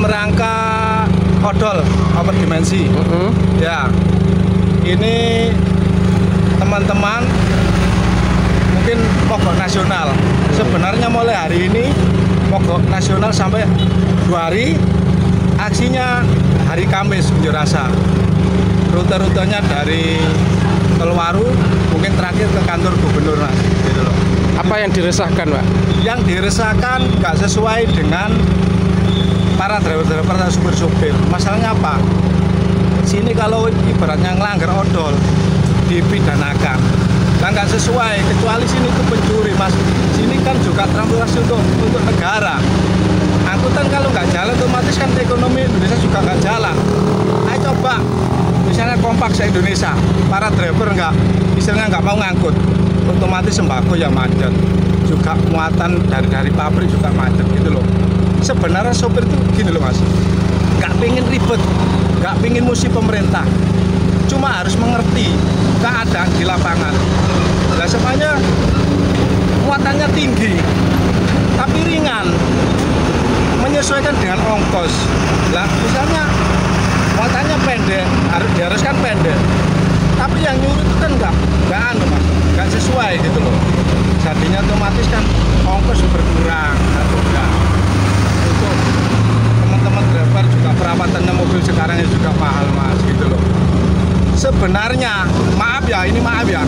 Merangka odol over dimensi. Ya, ini teman-teman mungkin mogok nasional. Sebenarnya mulai hari ini mogok nasional sampai 2 hari. Aksinya hari Kamis unjuk rasa. Rute-rutenya dari Telwaru mungkin terakhir ke kantor gubernur, Mas. Gitu loh. Apa yang diresahkan, Pak? Yang diresahkan nggak sesuai dengan para driver-driver dan supir-supir. Masalahnya apa? Sini kalau ibaratnya ngelanggar odol dipidanakan. Nah, nggak sesuai, kecuali sini itu pencuri, Mas. Sini kan juga transportasi untuk negara. Angkutan kalau nggak jalan otomatis kan ekonomi Indonesia juga nggak jalan. Ayo coba misalnya kompak se-Indonesia, para driver misalnya nggak mau ngangkut, otomatis sembako ya macet. Juga muatan dari pabrik juga macet gitu loh. Sebenarnya sopir itu gini loh, Mas, nggak pingin ribet, nggak pingin musuh pemerintah, cuma harus mengerti keadaan di lapangan. Nah, semuanya muatannya tinggi tapi ringan, menyesuaikan dengan ongkos. Lah misalnya muatannya pendek, diharuskan pendek, tapi yang nyuruh itu kan nggak Mas, nggak sesuai gitu loh. Jadinya otomatis kan ongkos berkurang atau enggak. Untuk teman-teman driver juga perawatannya mobil sekarang juga mahal, Mas, gitu loh. Sebenarnya maaf ya,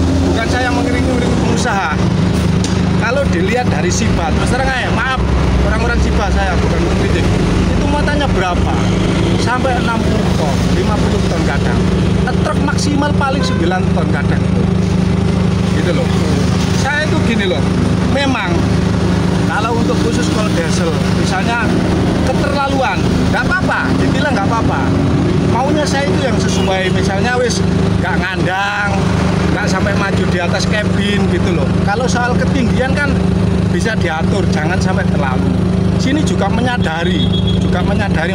bukan saya mengiring-iring pengusaha. Kalau dilihat dari SIBA, terus terang aja, maaf orang-orang SIBA, saya bukan mengkritik, itu muatannya berapa? Sampai 60 ton, 50 ton kadang. Truk maksimal paling 9 ton kadang, gitu loh. Saya itu gini loh, memang kalau untuk khusus kalau diesel, misalnya keterlaluan, nggak apa-apa, dibilang nggak apa-apa. Maunya saya itu yang sesuai, misalnya wis nggak ngandang, nggak sampai maju di atas kabin gitu loh. Kalau soal ketinggian kan bisa diatur, jangan sampai terlalu. Sini juga menyadari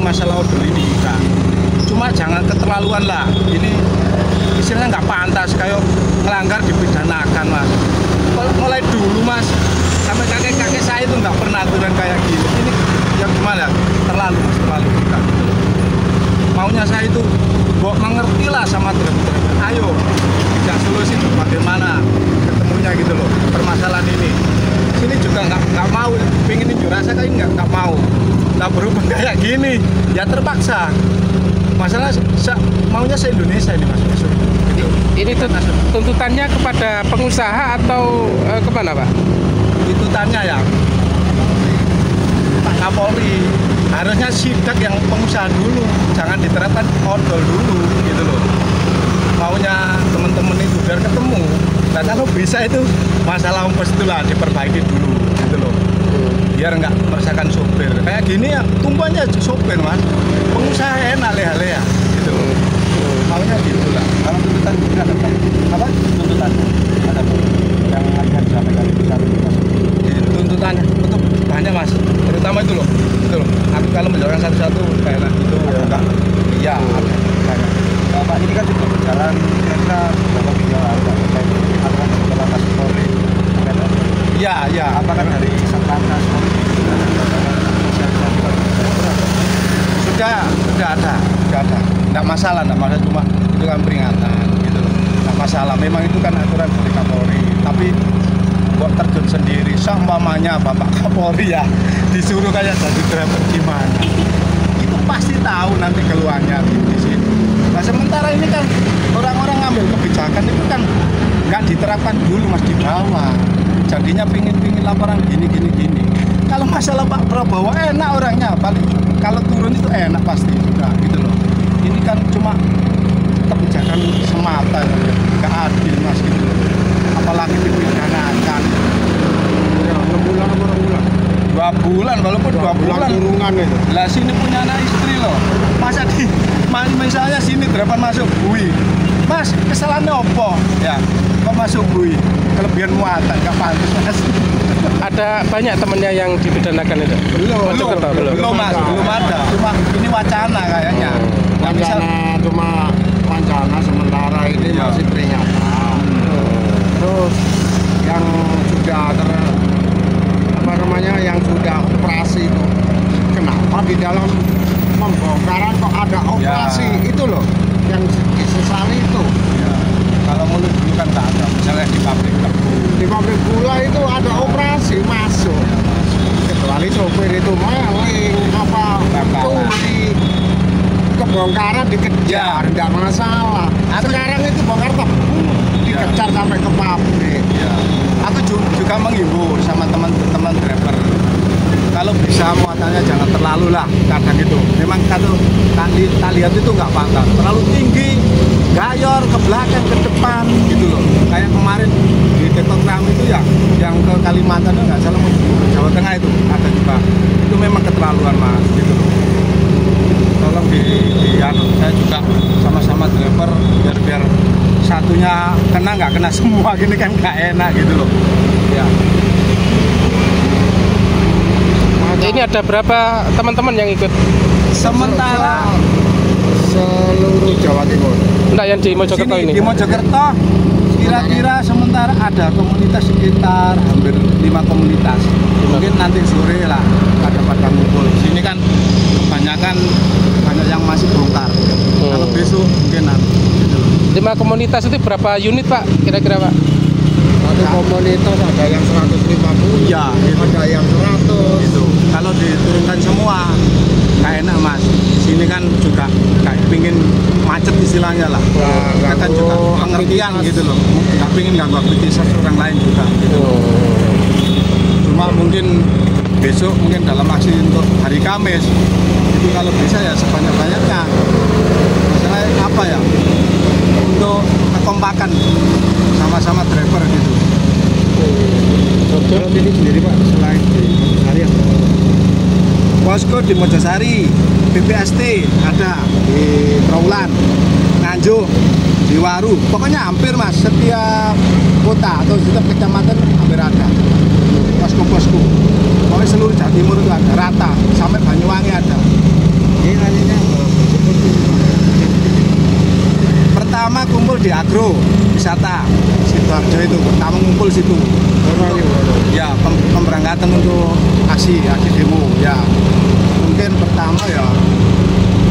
masalah odol ini juga. Cuma jangan keterlaluan lah. Ini istilahnya nggak pantas, kayak melanggar dipidanakan, Mas. Mulai dulu, Mas, sampai kakek-kakek saya itu nggak pernah aturan kayak gini. Ini yang gimana? Terlalu juga. Maunya saya itu mengertilah sama driver. Ayo kita solusi bagaimana ketemunya gitu loh permasalahan ini. Sini juga nggak mau, pengen unjuk rasa kayak nggak mau. Nah berhubung kayak gini, ya terpaksa. Masalah maunya se-Indonesia ini, Mas. Ini tuntutannya kepada pengusaha atau kemana, Pak? Tuntutannya ya Pak Kapolri, harusnya sidak yang pengusaha dulu, jangan diterapkan odol dulu gitu loh. Maunya teman-teman itu biar ketemu. Nah kalau bisa itu masalah ongkos itulah diperbaiki dulu gitu loh, biar nggak meresahkan sopir. Kayak gini ya tumpuannya sopir, Mas, pengusaha enak leha-leha gitu loh. Maunya gitu lah. Kalau tuntutan ada apa? Tuntutan ada yang akan disampaikan tuntutannya untuk banyak, Mas, terutama itu loh, aku kalau menjalankan satu-satu kayak itu enggak. Iya, banyak. Pak, ini kan juga berjalan kira-kira beberapa minggu lalu aturan Satlantas Polri. Iya. Apakah dari Satlantas Polri sudah ada. Nggak masalah, cuma itu kan peringatan gitu loh. Nggak masalah, memang itu kan aturan dari Kapolri. Tapi kok terjun sendiri, seumpamanya Bapak Kapolri ya disuruh kayak jadi driver gimana? Itu pasti tahu nanti keluarnya di sini. Nah sementara ini kan orang-orang ngambil kebijakan itu kan nggak diterapkan dulu, Mas, di bawah. Jadinya pingin laporan gini. Kalau masalah Pak Prabowo enak orangnya, paling kalau turun itu enak pasti juga gitu loh. Ini kan cuma kebijakan semata, nggak adil mas gitu loh. Apalagi dipidanakan. Ya, 6 bulan apa 2 bulan? 2 bulan, walaupun 2 bulan kurungan itu. lah sini punya anak istri loh, masa misalnya sini depan masuk bui, mas kesalahannya opo ya, kok masuk bui kelebihan muatan nggak pantas mas. Ada banyak temennya yang dipidanakan itu? Belum mas, belum ada, cuma ini wacana kayaknya. Nah, misal Wacana cuma wacana sementara ini Iya. masih peringatan. Terus yang sudah yang sudah operasi itu, kenapa di dalam pembongkaran kok ada operasi itu loh yang disesali itu. ya, kalau mulut dulu kan nggak ada, misalnya di pabrik tebu. Di pabrik gula itu ada operasi masuk, kecuali sopir itu maling apa curi, kebongkaran dikejar nggak masalah. Sekarang itu bongkar tebu dikejar sampai ke pabrik. Ya. Aku juga menghimbau sama teman-teman driver, kalau bisa muatannya jangan terlalu lah, kadang itu memang kalau kita lihat itu nggak pantas, terlalu tinggi, gayor ke belakang ke depan gitu loh. Kayak kemarin di TikTok Ram itu ya, yang ke Kalimantan itu nggak salah, Jawa Tengah itu ada juga, itu memang keterlaluan mas gitu loh. Tolong saya juga sama-sama driver biar satunya kena nggak kena semua gini kan nggak enak gitu loh ya. Ini ada berapa teman-teman yang ikut? Sementara Seluruh Jawa Timur. Enggak, yang di Mojokerto sini ini? di Mojokerto kira-kira sementara ada komunitas sekitar hampir 5 komunitas. Mungkin nanti sore lah pada ngumpul. Sini kan kebanyakan banyak yang masih bongkar. Kalau besok mungkin nanti. 5 komunitas itu berapa unit Pak? Kira-kira Pak? Satu komunitas ada yang 150, Iya, itu. ada yang 100. Itu kalau diturunkan semua nggak enak mas. Sini kan juga kayak pingin macet istilahnya lah. Kita kan juga pengertian gitu loh. Nggak pingin ganggu aktivitas orang lain juga. Gitu. Cuma mungkin besok mungkin dalam aksi untuk hari Kamis itu kalau bisa ya sebanyak-banyaknya. Masalahnya apa ya? Untuk kekompakan sama-sama driver gitu. Kalau ini sendiri Pak, selain di Mojosari apa? Posko di Mojosari, BPST ada di Trawulan, Nganjuk, di Waru. Pokoknya hampir mas, setiap kota atau setiap kecamatan hampir ada posko-posko. Pokoknya seluruh Jawa Timur itu ada, rata, sampai Banyuwangi ada. Ini hanya Pertama kumpul di agro wisata Sidoarjo itu, pertama ngumpul situ. Ya, pemberangkatan untuk aksi demo. Ya, mungkin pertama ya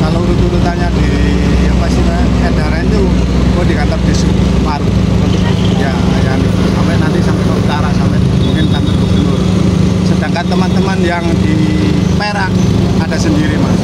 kalau urut-urutannya di apa sih edaran itu di kantor desa Waru. Ya, sampai nanti sampai ke utara, sampai mungkin kantor gubernur. Sedangkan teman-teman yang di Perak ada sendiri mas.